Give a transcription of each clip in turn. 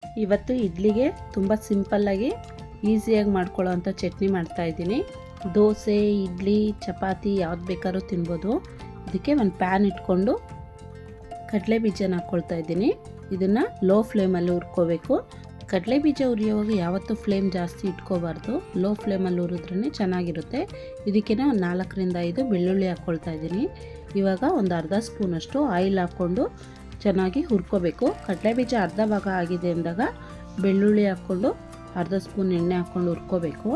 ಇವತ್ತು ಇಡ್ಲಿಗೆ ತುಂಬ ಸಿಂಪಲ್ಲಾಗಿ ಈಸಿಯಾಗಿ ಮಾಡ್ಕೊಳ್ಳೋ ಅಂಥ ಚಟ್ನಿ ಮಾಡ್ತಾಯಿದ್ದೀನಿ. ದೋಸೆ, ಇಡ್ಲಿ, ಚಪಾತಿ ಯಾವ್ದು ಬೇಕಾದ್ರೂ ತಿನ್ಬೋದು. ಇದಕ್ಕೆ ಒಂದು ಪ್ಯಾನ್ ಇಟ್ಕೊಂಡು ಕಡಲೆ ಬೀಜನ ಹಾಕ್ಕೊಳ್ತಾ ಇದ್ದೀನಿ. ಇದನ್ನು ಲೋ ಫ್ಲೇಮಲ್ಲಿ ಹುರ್ಕೋಬೇಕು. ಕಡಲೆ ಬೀಜ ಹುರಿಯುವಾಗ ಯಾವತ್ತೂ ಫ್ಲೇಮ್ ಜಾಸ್ತಿ ಇಟ್ಕೋಬಾರ್ದು, ಲೋ ಫ್ಲೇಮಲ್ಲಿ ಹುರಿದ್ರೇ ಚೆನ್ನಾಗಿರುತ್ತೆ. ಇದಕ್ಕೆ ಒಂದು 4ರಿಂದ 5 ಬೆಳ್ಳುಳ್ಳಿ ಹಾಕ್ಕೊಳ್ತಾ ಇದ್ದೀನಿ. ಇವಾಗ ಒಂದು ಅರ್ಧ ಸ್ಪೂನಷ್ಟು ಆಯಿಲ್ ಹಾಕ್ಕೊಂಡು ಚೆನ್ನಾಗಿ ಹುರ್ಕೋಬೇಕು. ಕಡಲೆ ಬೀಜ ಅರ್ಧ ಭಾಗ ಆಗಿದೆ ಅಂದಾಗ ಬೆಳ್ಳುಳ್ಳಿ ಹಾಕ್ಕೊಂಡು ಅರ್ಧ ಸ್ಪೂನ್ ಎಣ್ಣೆ ಹಾಕ್ಕೊಂಡು ಹುರ್ಕೋಬೇಕು.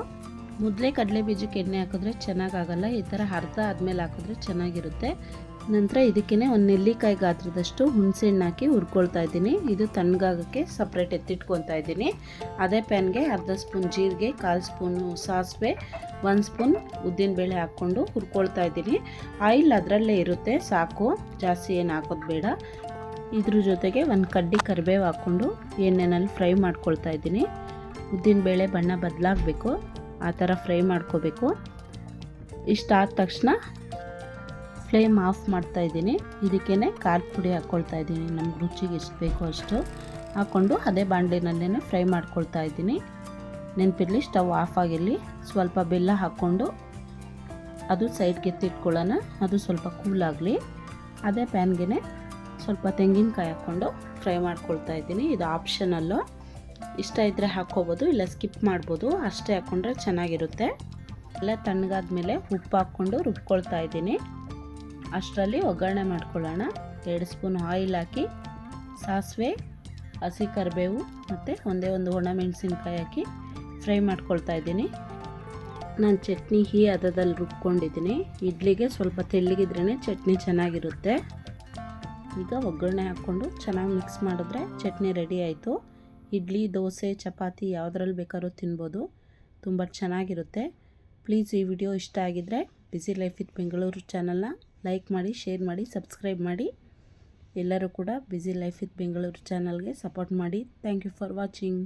ಮೊದಲೇ ಕಡಲೆ ಬೀಜಕ್ಕೆ ಎಣ್ಣೆ ಹಾಕಿದ್ರೆ ಚೆನ್ನಾಗಾಗಲ್ಲ, ಈ ಥರ ಅರ್ಧ ಆದಮೇಲೆ ಹಾಕಿದ್ರೆ ಚೆನ್ನಾಗಿರುತ್ತೆ. ನಂತರ ಇದಕ್ಕೇ ಒಂದು ನೆಲ್ಲಿಕಾಯಿ ಗಾತ್ರದಷ್ಟು ಹುಣಸೆ ಹಣ್ಣು ಹಾಕಿ ಹುರ್ಕೊಳ್ತಾ ಇದ್ದೀನಿ. ಇದು ತಣ್ಣಗಾಗೋಕ್ಕೆ ಸಪ್ರೇಟ್ ಎತ್ತಿಟ್ಕೊತಾ ಇದ್ದೀನಿ. ಅದೇ ಪ್ಯಾನ್ಗೆ ಅರ್ಧ ಸ್ಪೂನ್ ಜೀರಿಗೆ, 1/4 ಸ್ಪೂನು ಸಾಸಿವೆ, 1 ಸ್ಪೂನ್ ಉದ್ದಿನಬೇಳೆ ಹಾಕ್ಕೊಂಡು ಹುರ್ಕೊಳ್ತಾ ಇದ್ದೀನಿ. ಆಯಿಲ್ ಅದರಲ್ಲೇ ಇರುತ್ತೆ, ಸಾಕು, ಜಾಸ್ತಿ ಏನು ಹಾಕೋದು ಬೇಡ. ಇದ್ರ ಜೊತೆಗೆ ಒಂದು ಕಡ್ಡಿ ಕರಿಬೇವು ಹಾಕ್ಕೊಂಡು ಎಣ್ಣೆನಲ್ಲಿ ಫ್ರೈ ಮಾಡ್ಕೊಳ್ತಾ ಇದ್ದೀನಿ. ಉದ್ದಿನಬೇಳೆ ಬಣ್ಣ ಬದಲಾಗಬೇಕು, ಆ ಥರ ಫ್ರೈ ಮಾಡ್ಕೋಬೇಕು. ಇಷ್ಟಾದ ತಕ್ಷಣ ಫ್ಲೇಮ್ ಆಫ್ ಮಾಡ್ತಾ ಇದ್ದೀನಿ. ಇದಕ್ಕೇ ಖಾರದ ಪುಡಿ ಹಾಕ್ಕೊಳ್ತಾ ಇದ್ದೀನಿ. ನಮ್ಗೆ ರುಚಿಗೆ ಎಷ್ಟು ಬೇಕೋ ಅಷ್ಟು ಹಾಕ್ಕೊಂಡು ಅದೇ ಬಾಣಲೆನಲ್ಲೇ ಫ್ರೈ ಮಾಡ್ಕೊಳ್ತಾ ಇದ್ದೀನಿ. ನೆನಪಿರಲಿ, ಸ್ಟವ್ ಆಫ್ ಆಗಿರಲಿ. ಸ್ವಲ್ಪ ಬೆಲ್ಲ ಹಾಕ್ಕೊಂಡು ಅದು ಸೈಡ್ಗೆ ಎತ್ತಿಟ್ಕೊಳ್ಳೋಣ. ಅದು ಸ್ವಲ್ಪ ಕೂಲ್ ಆಗಲಿ. ಅದೇ ಪ್ಯಾನ್ಗೆ ಸ್ವಲ್ಪ ತೆಂಗಿನಕಾಯಿ ಹಾಕ್ಕೊಂಡು ಫ್ರೈ ಮಾಡ್ಕೊಳ್ತಾ ಇದ್ದೀನಿ. ಇದು ಆಪ್ಷನಲ್ಲು, ಇಷ್ಟ ಇದ್ದರೆ ಹಾಕ್ಕೋಬೋದು, ಇಲ್ಲ ಸ್ಕಿಪ್ ಮಾಡ್ಬೋದು. ಅಷ್ಟೇ ಹಾಕ್ಕೊಂಡ್ರೆ ಚೆನ್ನಾಗಿರುತ್ತೆ. ಎಲ್ಲ ತಣ್ಣಗಾದ್ಮೇಲೆ ಉಪ್ಪು ಹಾಕ್ಕೊಂಡು ರುಬ್ಕೊಳ್ತಾ ಇದ್ದೀನಿ. ಅಷ್ಟರಲ್ಲಿ ಒಗ್ಗರಣೆ ಮಾಡ್ಕೊಳ್ಳೋಣ. 2 ಸ್ಪೂನ್ ಆಯಿಲ್ ಹಾಕಿ ಸಾಸಿವೆ, ಹಸಿ ಕರಿಬೇವು ಮತ್ತು ಒಂದೇ ಒಂದು ಒಣಮೆಣಸಿನ್ಕಾಯಿ ಹಾಕಿ ಫ್ರೈ ಮಾಡ್ಕೊಳ್ತಾ ಇದ್ದೀನಿ. ನಾನು ಚಟ್ನಿ ಈ ಹದದಲ್ಲಿ ರುಬ್ಕೊಂಡಿದ್ದೀನಿ. ಇಡ್ಲಿಗೆ ಸ್ವಲ್ಪ ತೆಳ್ಳಗಿದ್ರೇ ಚಟ್ನಿ ಚೆನ್ನಾಗಿರುತ್ತೆ. ಈಗ ಒಗ್ಗರಣೆ ಹಾಕ್ಕೊಂಡು ಚೆನ್ನಾಗಿ ಮಿಕ್ಸ್ ಮಾಡಿದ್ರೆ ಚಟ್ನಿ ರೆಡಿ ಆಯಿತು. ಇಡ್ಲಿ, ದೋಸೆ, ಚಪಾತಿ ಯಾವುದ್ರಲ್ಲಿ ಬೇಕಾದ್ರೂ ತಿನ್ಬೋದು, ತುಂಬ ಚೆನ್ನಾಗಿರುತ್ತೆ. ಪ್ಲೀಸ್ ಈ ವಿಡಿಯೋ ಇಷ್ಟ ಆಗಿದ್ದರೆ ಬಿಸಿ ಲೈಫ್ ವಿತ್ ಬೆಂಗಳೂರು ಚಾನಲ್ನ ಲೈಕ್ ಮಾಡಿ, ಶೇರ್ ಮಾಡಿ, ಸಬ್ಸ್ಕ್ರೈಬ್ ಮಾಡಿ. ಎಲ್ಲರೂ ಕೂಡ ಬಿಸಿ ಲೈಫ್ ವಿತ್ ಬೆಂಗಳೂರು ಚಾನಲ್ಗೆ ಸಪೋರ್ಟ್ ಮಾಡಿ. Thank you for watching.